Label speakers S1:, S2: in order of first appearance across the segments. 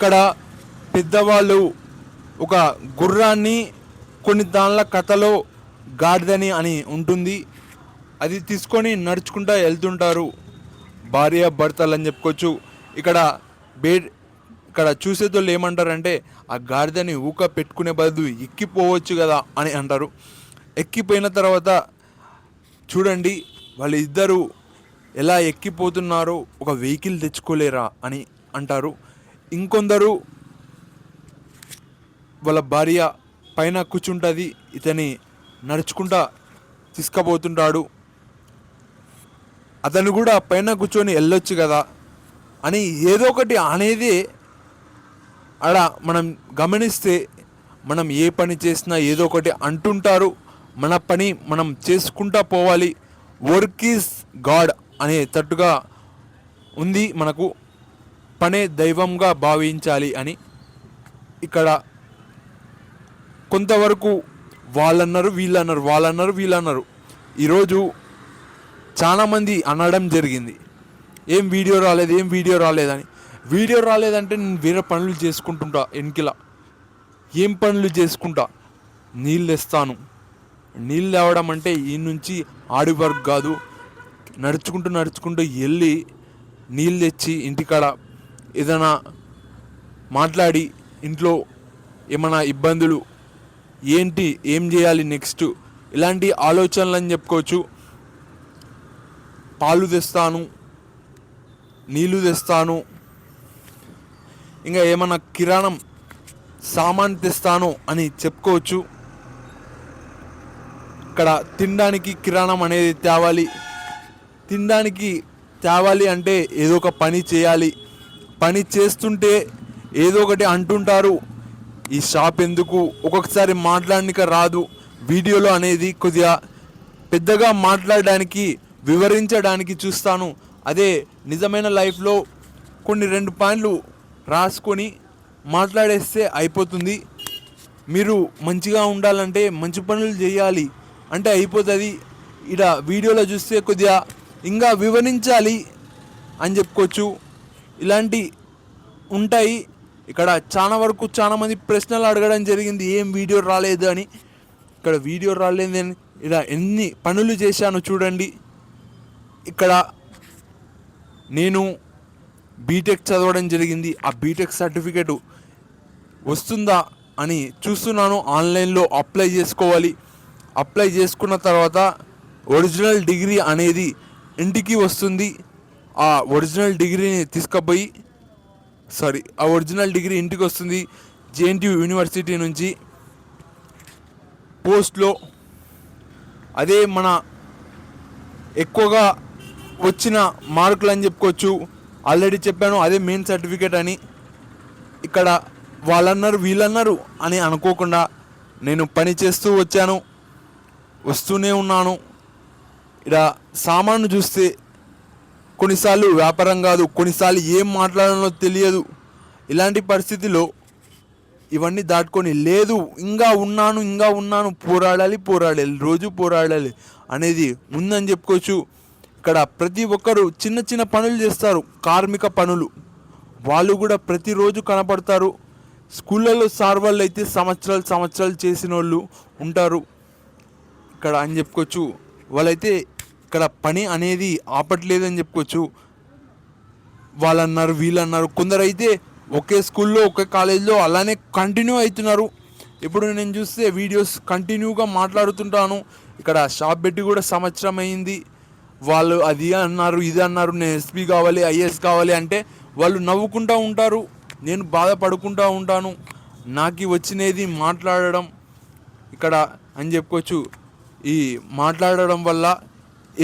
S1: ఇక్కడ పెద్దవాళ్ళు ఒక గుర్రాన్ని కొన్ని దానిల కథలో గాడిదని అని ఉంటుంది, అది తీసుకొని నడుచుకుంటూ వెళ్తుంటారు భార్య భర్తలు అని చెప్పుకోవచ్చు. ఇక్కడ బే ఇక్కడ చూసేతోళ్ళు ఏమంటారంటే ఆ గాడిదని ఊక పెట్టుకునే బదులు ఎక్కిపోవచ్చు కదా అని అంటారు. ఎక్కిపోయిన తర్వాత చూడండి వాళ్ళిద్దరూ ఎలా ఎక్కిపోతున్నారో, ఒక వెహికల్ తెచ్చుకోలేరా అని అంటారు. ఇంకొందరు వాళ్ళ భార్య పైన కూర్చుంటుంది, ఇతని నడుచుకుంటా తీసుకుపోతుంటాడు, అతను కూడా పైన కూర్చొని వెళ్ళొచ్చు కదా అని ఏదో ఒకటి అనేది. అక్కడ మనం గమనిస్తే మనం ఏ పని చేసినా ఏదో ఒకటి అంటుంటారు, మన పని మనం చేసుకుంటా పోవాలి. వర్క్ ఈజ్ గాడ్ అనేటట్టుగా ఉంది మనకు, పనే దైవంగా భావించాలి అని. ఇక్కడ కొంతవరకు వాళ్ళన్నారు వీళ్ళన్నారు. ఈరోజు చాలామంది అనడం జరిగింది, ఏం వీడియో రాలేదని. వీడియో రాలేదంటే నేను వేరే పనులు చేసుకుంటుంటా, వెనకలా ఏం పనులు చేసుకుంటా, నీళ్ళు తెస్తాను. నీళ్ళు తేవడం అంటే ఈ నుంచి ఆడి వర్క్ కాదు, నడుచుకుంటూ వెళ్ళి నీళ్ళు తెచ్చి ఇంటికాడ ఏదైనా మాట్లాడి ఇంట్లో ఏమైనా ఇబ్బందులు ఏం చేయాలి నెక్స్ట్, ఇలాంటి ఆలోచనలు అని చెప్పుకోవచ్చు. పాలు తెస్తాను, నీళ్ళు తెస్తాను, ఇంకా ఏమన్నా కిరాణం సామాన్ తెస్తాను అని చెప్పుకోవచ్చు. ఇక్కడ తినడానికి కిరాణం అనేది తేవాలి అంటే ఏదో ఒక పని చేయాలి. పని చేస్తుంటే ఏదో ఒకటి అంటుంటారు, ఈ షాప్ ఎందుకు, ఒక్కొక్కసారి మాట్లాడడానికి రాదు. వీడియోలో అనేది కొద్దిగా పెద్దగా మాట్లాడడానికి వివరించడానికి చూస్తాను. అదే నిజమైన లైఫ్లో కొన్ని 2 పాయింట్లు రాసుకొని మాట్లాడేస్తే అయిపోతుంది. మీరు మంచిగా ఉండాలంటే మంచి పనులు చేయాలి అంటే అయిపోతుంది. ఇక్కడ వీడియోలో చూస్తే కొద్దిగా ఇంకా వివరించాలి అని చెప్పుకోవచ్చు. ఇలాంటి ఉంటాయి. ఇక్కడ చాలామంది ప్రశ్నలు అడగడం జరిగింది, ఏం వీడియో రాలేదు అని. ఇక్కడ వీడియో రాలేదని ఇలా ఎన్ని పనులు చేశాను చూడండి. ఇక్కడ నేను బీటెక్ చదవడం జరిగింది, ఆ బీటెక్ సర్టిఫికేటు వస్తుందా అని చూస్తున్నాను. ఆన్లైన్లో అప్లై చేసుకోవాలి. అప్లై చేసుకున్న తర్వాత ఒరిజినల్ డిగ్రీ అనేది ఇంటికి వస్తుంది. ఆ ఒరిజినల్ డిగ్రీ ఇంటికి వస్తుంది జేఎన్టీయూ యూనివర్సిటీ నుంచి పోస్ట్లో. అదే మన ఎక్కువగా వచ్చిన మార్కులు అని చెప్పుకోవచ్చు. ఆల్రెడీ చెప్పాను అదే మెయిన్ సర్టిఫికేట్ అని. ఇక్కడ వాళ్ళన్నారు వీళ్ళన్నారు అని అనుకోకుండా నేను పని చేస్తూ వస్తూనే ఉన్నాను. ఇక్కడ సామాను చూస్తే కొన్నిసార్లు వ్యాపారం కాదు, కొన్నిసార్లు ఏం మాట్లాడాలో తెలియదు. ఇలాంటి పరిస్థితిలో ఇవన్నీ దాటుకొని లేదు ఇంకా ఉన్నాను, పోరాడాలి, రోజు పోరాడాలి అనేది ఉందని చెప్పుకోవచ్చు. ఇక్కడ ప్రతి ఒక్కరు చిన్న పనులు చేస్తారు, కార్మిక పనులు. వాళ్ళు కూడా ప్రతిరోజు కనపడతారు. స్కూళ్ళల్లో సార్ వాళ్ళు అయితే సంవత్సరాలు చేసిన వాళ్ళు ఉంటారు ఇక్కడ అని చెప్పుకోవచ్చు. వాళ్ళైతే ఇక్కడ పని అనేది ఆపట్లేదని చెప్పుకోవచ్చు. వాళ్ళన్నారు వీళ్ళన్నారు. కొందరైతే ఒకే స్కూల్లో ఒకే కాలేజీలో అలానే కంటిన్యూ అవుతున్నారు. ఇప్పుడు నేను చూస్తే వీడియోస్ కంటిన్యూగా మాట్లాడుతుంటాను. ఇక్కడ షాప్ పెట్టి కూడా సంవత్సరం అయింది. వాళ్ళు అది అన్నారు ఇది అన్నారు, నేను ఎస్పీ కావాలి ఐఏఎస్ కావాలి అంటే వాళ్ళు నవ్వుకుంటూ ఉంటారు, నేను బాధపడుకుంటూ ఉంటాను. నాకు వచ్చినది మాట్లాడడం ఇక్కడ అని చెప్పుకోవచ్చు. ఈ మాట్లాడడం వల్ల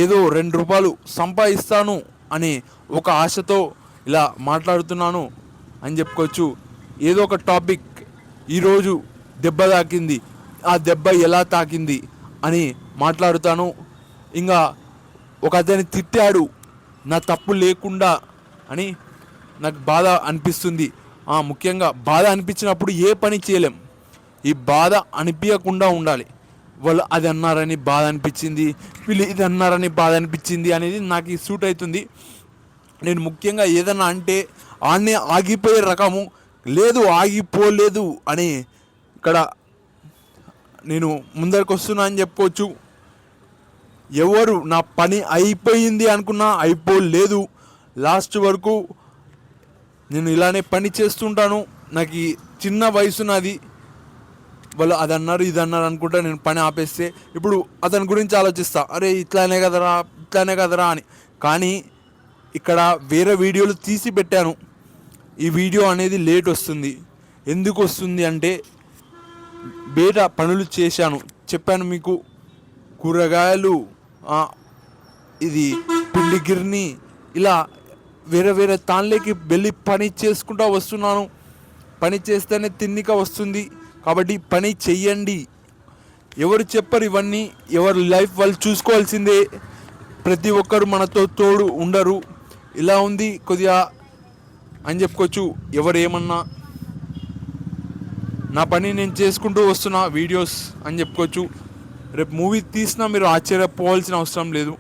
S1: ఏదో 2 రూపాయలు సంపాదిస్తాను అనే ఒక ఆశతో ఇలా మాట్లాడుతున్నాను అని చెప్పుకోవచ్చు. ఏదో ఒక టాపిక్ ఈరోజు దెబ్బ తాకింది, ఆ దెబ్బ ఎలా తాకింది అని మాట్లాడుతాను. ఇంకా ఒక అతని తిట్టాడు నా తప్పు లేకుండా అని నాకు బాధ అనిపిస్తుంది. ముఖ్యంగా బాధ అనిపించినప్పుడు ఏ పని చేయలేం. ఈ బాధ అనిపించకుండా ఉండాలి. వాళ్ళు అది అన్నారని బాధ అనిపించింది, వీళ్ళు ఇది అన్నారని బాధ అనిపించింది అనేది నాకు సూట్ అవుతుంది. నేను ముఖ్యంగా ఏదన్నా అంటే ఆడనే ఆగిపోయే రకము. లేదు ఆగిపోలేదు అని ఇక్కడ నేను ముందరికి వస్తున్నా అని చెప్పుకోవచ్చు. ఎవరు నా పని అయిపోయింది అనుకున్నా అయిపోలేదు, లాస్ట్ వరకు నేను ఇలానే పని చేస్తుంటాను. నాకు ఈ చిన్న వయసు నాది, వాళ్ళు అది అన్నారు ఇది అన్నారు అనుకుంటా నేను పని ఆపేస్తే ఇప్పుడు అతని గురించి ఆలోచిస్తా, అరే ఇట్లానే కదరా అని. కానీ ఇక్కడ వేరే వీడియోలు తీసి పెట్టాను. ఈ వీడియో అనేది లేట్ వస్తుంది. ఎందుకు వస్తుంది అంటే బయట పనులు చేశాను, చెప్పాను మీకు. కూరగాయలు, ఇది పిండి గిర్ని, ఇలా వేరే వేరే తాన్లేకి వెళ్ళి పని చేసుకుంటూ వస్తున్నాను. పని చేస్తేనే తిన్నిక వస్తుంది. కాబట్టి పని చెయ్యండి. ఎవరు చెప్పరు ఇవన్నీ, ఎవరు లైఫ్ వాళ్ళు చూసుకోవాల్సిందే. ప్రతి ఒక్కరు మనతో తోడు ఉండరు. ఇలా ఉంది కొద్దిగా అని చెప్పుకోవచ్చు. ఎవరు ఏమన్నా నా పని నేను చేసుకుంటూ వస్తున్నా వీడియోస్ అని చెప్పుకోవచ్చు. రేపు మూవీ తీసినా మీరు ఆశ్చర్యపోవాల్సిన అవసరం లేదు.